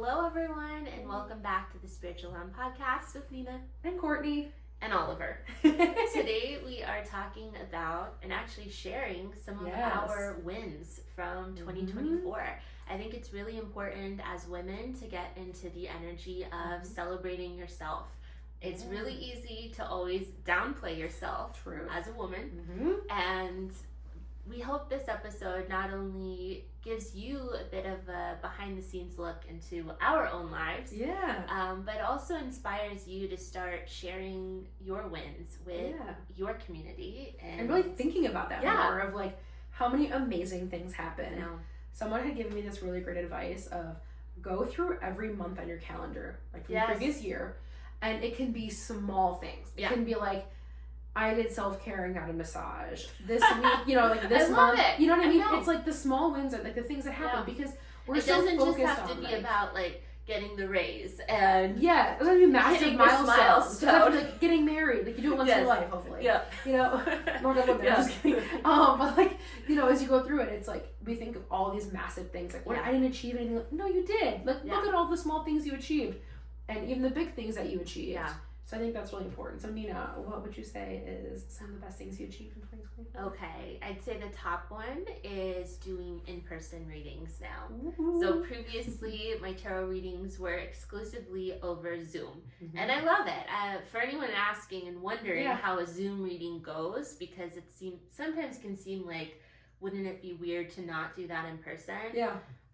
Hello, everyone, and welcome back to the Spiritual Realm Podcast with Nina and Courtney and Oliver. Today, we are talking about and actually sharing some of our wins from 2024. I think it's really important as women to get into the energy of celebrating yourself. It's really easy to always downplay yourself as a woman, and we hope this episode not only gives you a bit of a behind-the-scenes look into our own lives, but also inspires you to start sharing your wins with your community. And really thinking about that more of like how many amazing things happen. Someone had given me this really great advice of go through every month on your calendar, like from the previous year, and it can be small things. It can be like, I did self-care and got a massage this week, like this month. You know what I mean? It's like the small wins are like the things that happen because we're so focused on. It doesn't just have to be about like getting the raise and it doesn't have to be massive milestones. It doesn't have to be like getting married. Like you do it once in your life, hopefully. Nor gonna live there. Just kidding. But like, as you go through it, it's like we think of all these massive things. Like, what I didn't achieve anything. Like, no, you did. Like, look at all the small things you achieved, and even the big things that you achieved. So I think that's really important. So Nina, what would you say is some of the best things you achieved in 2024? Okay, I'd say the top one is doing in-person readings now. So previously, my tarot readings were exclusively over Zoom. And I love it. For anyone asking and wondering how a Zoom reading goes, because it sometimes can seem like, wouldn't it be weird to not do that in person?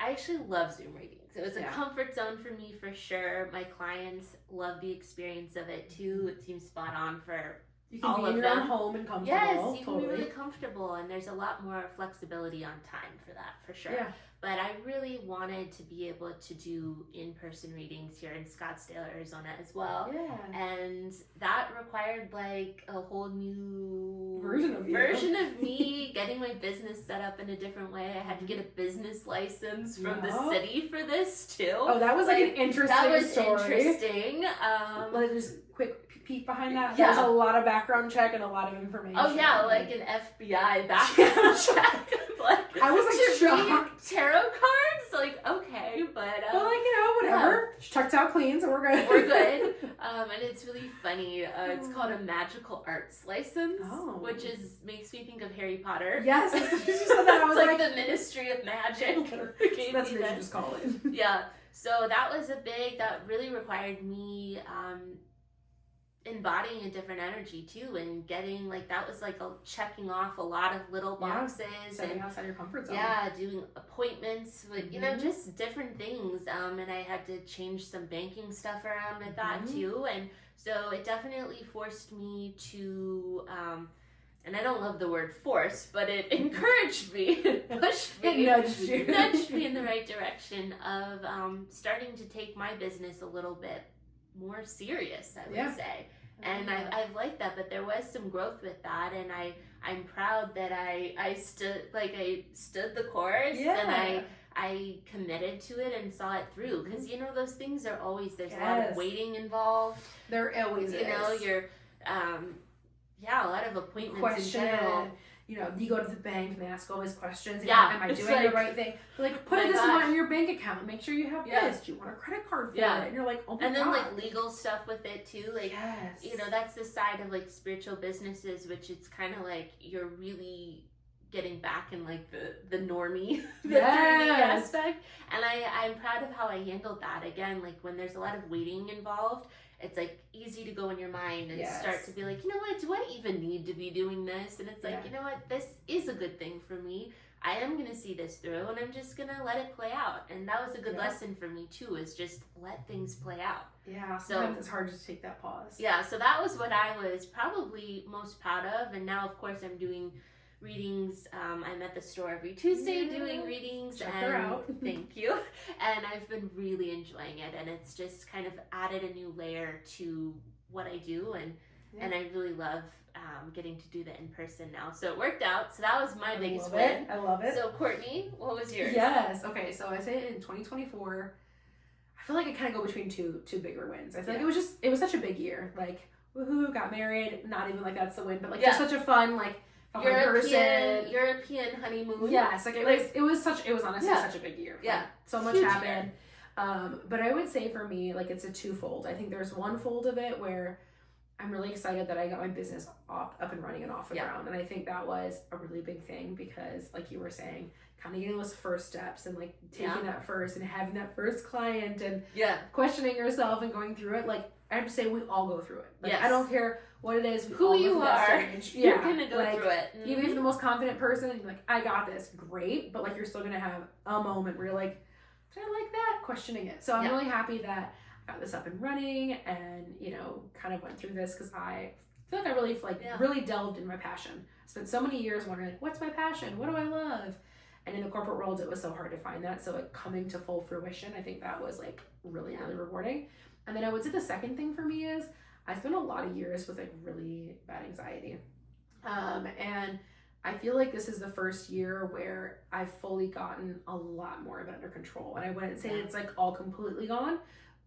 I actually love Zoom readings. It was a comfort zone for me for sure. My clients love the experience of it too. It seems spot on for all of them. You can be in your own home and comfortable. Yes, you can be really comfortable, and there's a lot more flexibility on time for that, for sure. But I really wanted to be able to do in-person readings here in Scottsdale, Arizona as well. And that required like a whole new version of me, getting my business set up in a different way. I had to get a business license from the city for this too. Oh, that was like an interesting story. That was interesting. Like just quick peek behind that. There's a lot of background check and a lot of information. Oh yeah, like an FBI background check. Like, I was like shocked. Tarot cards, like okay, but whatever. She checked out clean, so we're good. We're good. And it's really funny. It's called a magical arts license, which makes me think of Harry Potter. Yes, you said that. I was like the Ministry of Magic. That's what you just call it. So that was that really required me embodying a different energy too, and getting that was like checking off a lot of little boxes, stepping outside your comfort zone. Doing appointments with just different things, and I had to change some banking stuff around with that too, and so it definitely forced me to and I don't love the word force, but it encouraged me, pushed me, nudged me in the right direction of starting to take my business a little bit more serious, I would say. And I've liked that, but there was some growth with that, and I'm proud that I stood the course, and I committed to it and saw it through, because those things are always, there's a lot of waiting involved. There always is. You're a lot of appointments in general. You go to the bank and they ask all these questions. Am I doing the right thing? Put this amount in your bank account. Make sure you have this. Do you want a credit card for it? And you're like, oh my God. And then legal stuff with it too. That's the side of spiritual businesses, which it's kind of like you're really getting back in the normie, the 3D aspect. And I'm proud of how I handled that. Again, when there's a lot of waiting involved, it's easy to go in your mind and start to be like, what, do I even need to be doing this? And it's this is a good thing for me. I am going to see this through, and I'm just going to let it play out. And that was a good lesson for me too, is just let things play out. Sometimes it's hard to take that pause. So that was what I was probably most proud of. And now, of course, I'm doing readings. I'm at the store every Tuesday doing readings. Check her out. Thank you. And I've been really enjoying it, and it's just kind of added a new layer to what I do, and I really love getting to do that in person now. So it worked out. So that was my biggest win. I love it. So Courtney, what was yours? Yes. Okay. So I say in 2024, I feel like I kind of go between two bigger wins. I feel like it was such a big year. Woohoo, got married. Not even that's the win, but just such a fun European honeymoon. Yes, it was honestly such a big year. So much happened. But I would say for me, like, it's a twofold. I think there's one fold of it where I'm really excited that I got my business up and running and off the ground. And I think that was a really big thing because, like you were saying, kind of getting those first steps and like taking that first and having that first client and questioning yourself and going through it. Like, I have to say, we all go through it. Like, I don't care what it is, who you are, you're gonna go through it. Even if you're the most confident person, you're like, I got this, great. But like, you're still gonna have a moment where you're like, did I like that? Questioning it. So I'm really happy that I got this up and running and, you know, kind of went through this because I feel like I really really delved in my passion. I spent so many years wondering, like, what's my passion? What do I love? And in the corporate world, it was so hard to find that. So like coming to full fruition, I think that was like really, really rewarding. And then I would say the second thing for me is I spent a lot of years with like really bad anxiety. And I feel like this is the first year where I've fully gotten a lot more of it under control. And I wouldn't say it's like all completely gone,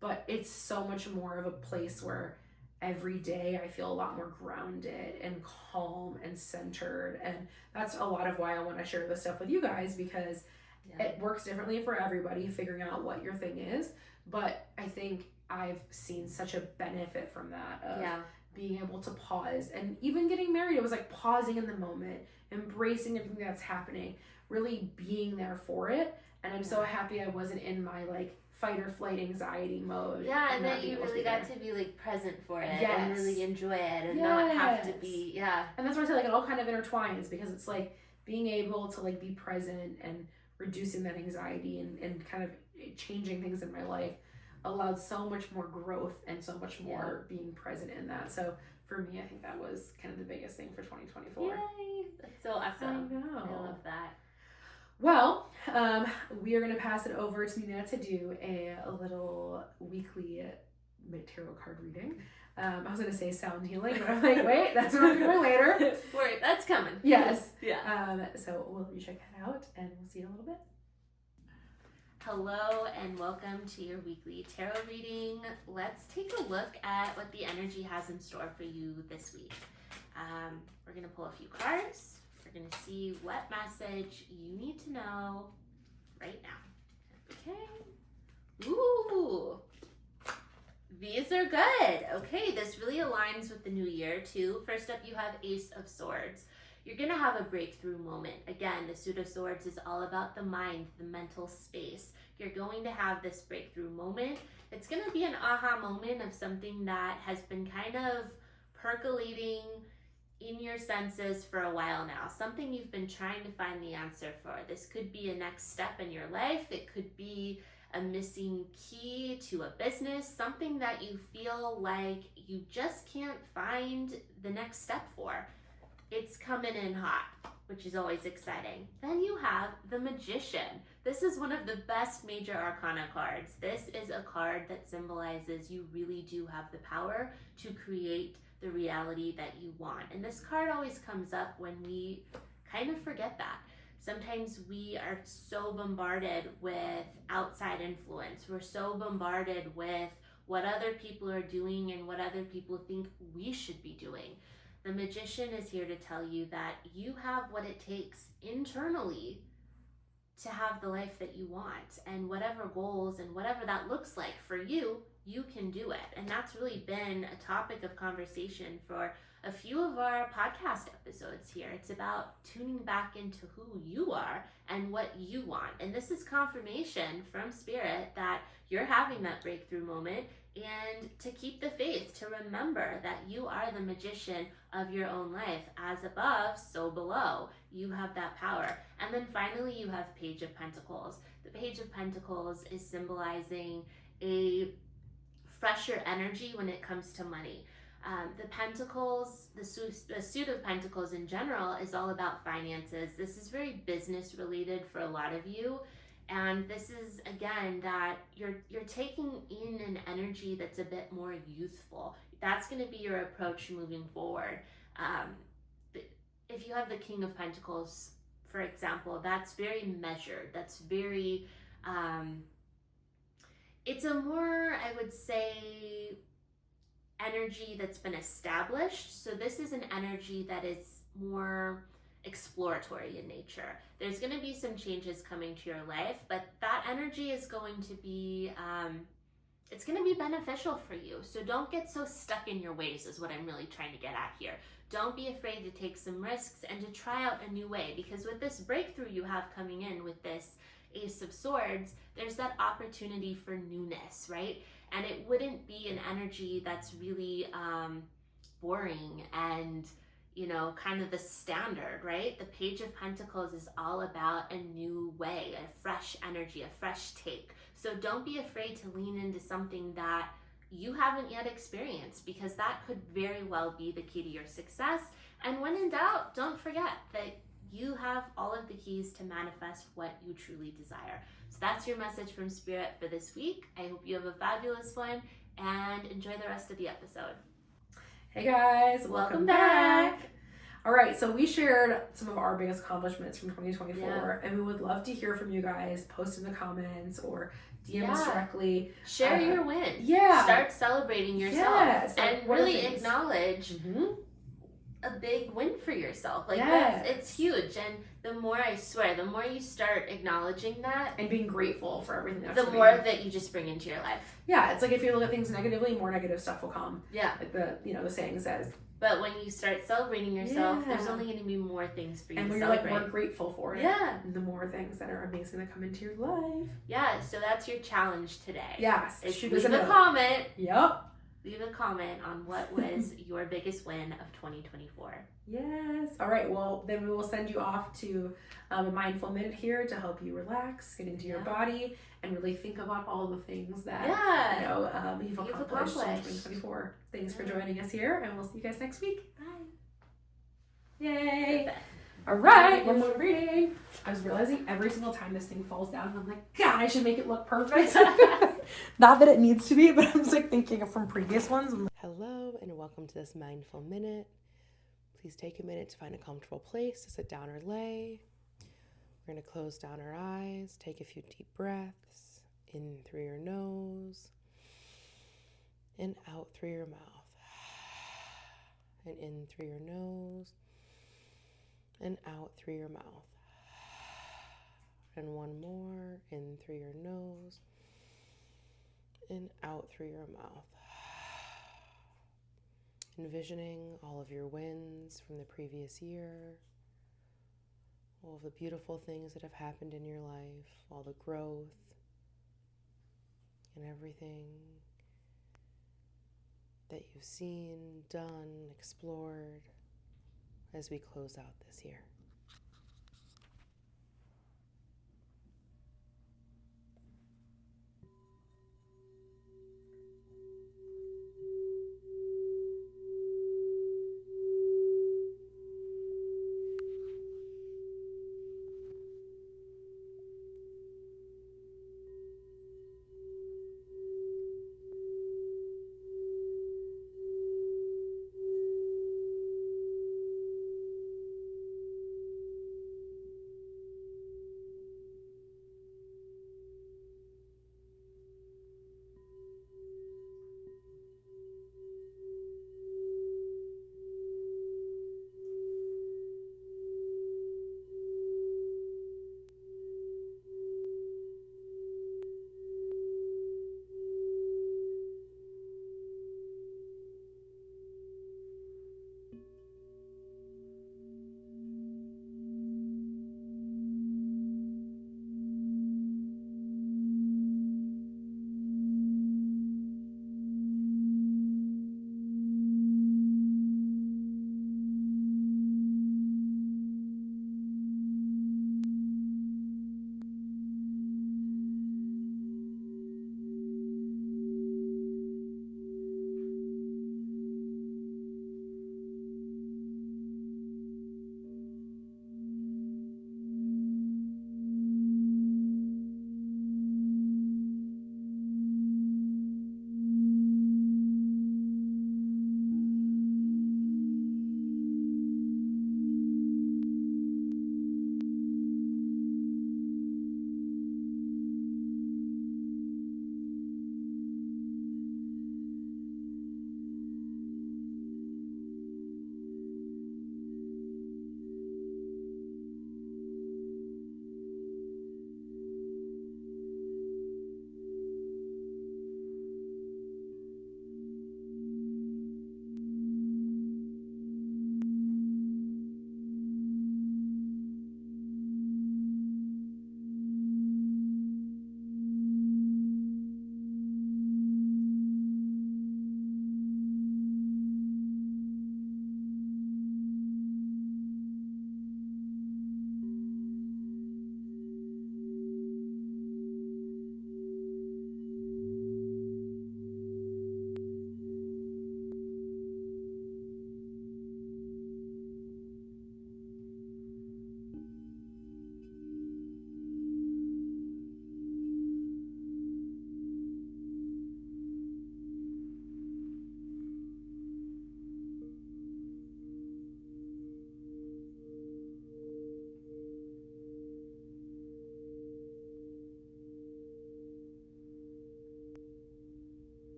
but it's so much more of a place where every day I feel a lot more grounded and calm and centered. And that's a lot of why I want to share this stuff with you guys, because it works differently for everybody, figuring out what your thing is. But I think I've seen such a benefit from that of being able to pause. And even getting married, it was like pausing in the moment, embracing everything that's happening, really being there for it. And I'm so happy I wasn't in my like fight or flight anxiety mode. Yeah, and that you really got to be like present for it and really enjoy it and not have to be, And that's why I say like it all kind of intertwines, because it's like being able to like be present and reducing that anxiety and kind of changing things in my life allowed so much more growth and so much more being present in that. So for me, I think that was kind of the biggest thing for 2024. Yay! That's so awesome. I know. I love that. Well, we are going to pass it over to Nina to do a little weekly tarot card reading. I was going to say sound healing, but I'm like, wait, that's what we're doing later. Wait, that's coming. Yes. Yeah. So will you check that out, and we'll see you in a little bit. Hello and welcome to your weekly tarot reading. Let's take a look at what the energy has in store for you this week. We're going to pull a few cards. We're going to see what message you need to know right now. Okay. Ooh. These are good. Okay, this really aligns with the new year too. First up, you have Ace of Swords. You're going to have a breakthrough moment. Again, the Suit of Swords is all about the mind, the mental space. You're going to have this breakthrough moment. It's going to be an aha moment of something that has been kind of percolating in your senses for a while now. Something you've been trying to find the answer for. This could be a next step in your life. It could be a missing key to a business. Something that you feel like you just can't find the next step for. It's coming in hot, which is always exciting. Then you have the Magician. This is one of the best major arcana cards. This is a card that symbolizes you really do have the power to create the reality that you want. And this card always comes up when we kind of forget that. Sometimes we are so bombarded with outside influence. We're so bombarded with what other people are doing and what other people think we should be doing. The Magician is here to tell you that you have what it takes internally to have the life that you want, and whatever goals and whatever that looks like for you, you can do it. And that's really been a topic of conversation for a few of our podcast episodes here. It's about tuning back into who you are and what you want. And this is confirmation from Spirit that you're having that breakthrough moment, and to keep the faith, to remember that you are the magician of your own life. As above, so below. You have that power. And then finally, you have Page of Pentacles. The Page of Pentacles is symbolizing a fresher energy when it comes to money. The Pentacles, the Suit of Pentacles in general is all about finances. This is very business related for a lot of you. And this is, again, that you're taking in an energy that's a bit more youthful. That's going to be your approach moving forward. If you have the King of Pentacles, for example, that's very measured. That's very, it's a more, I would say, energy that's been established. So this is an energy that is more, exploratory in nature. There's going to be some changes coming to your life, but that energy is going to be it's going to be beneficial for you. So don't get so stuck in your ways is what I'm really trying to get at here. Don't be afraid to take some risks and to try out a new way, because with this breakthrough you have coming in with this Ace of Swords, there's that opportunity for newness, right? And it wouldn't be an energy that's really boring and, you know, kind of the standard, right? The Page of Pentacles is all about a new way, a fresh energy, a fresh take. So don't be afraid to lean into something that you haven't yet experienced, because that could very well be the key to your success. And when in doubt, don't forget that you have all of the keys to manifest what you truly desire. So that's your message from Spirit for this week. I hope you have a fabulous one and enjoy the rest of the episode. Hey guys, welcome back. All right, so we shared some of our biggest accomplishments from 2024, and we would love to hear from you guys. Post in the comments or DM us directly. Share your win. Yeah. Start celebrating yourself and really acknowledge a big win for yourself. Like it's huge. And the more, I swear, the more you start acknowledging that and being grateful for everything that's the more that you just bring into your life. Yeah, it's like if you look at things negatively, more negative stuff will come. Yeah. Like the saying says. But when you start celebrating yourself, there's only going to be more things for you to celebrate. And when you're more grateful for it, the more things that are amazing that come into your life. Yeah, so that's your challenge today. Yes. Leave a comment. Yep. Leave a comment on what was your biggest win of 2024. Yes. All right. Well, then we will send you off to a mindful minute here to help you relax, get into your body, and really think about all the things that you've accomplished in 2024. Thanks for joining us here, and we'll see you guys next week. Bye. Yay. All right. One more reading. I was realizing every single time this thing falls down, I'm like, God, I should make it look perfect. Not that it needs to be, but I'm just like thinking of from previous ones. Hello, and welcome to this mindful minute. Please take a minute to find a comfortable place to sit down or lay. We're going to close down our eyes, take a few deep breaths, in through your nose, and out through your mouth. And in through your nose, and out through your mouth. And one more, in through your nose, and out through your mouth. Envisioning all of your wins from the previous year, all of the beautiful things that have happened in your life, all the growth and everything that you've seen, done, explored as we close out this year.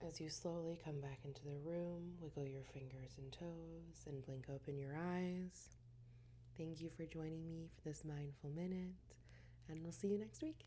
As you slowly come back into the room, wiggle your fingers and toes and blink open your eyes. Thank you for joining me for this mindful minute, and we'll see you next week.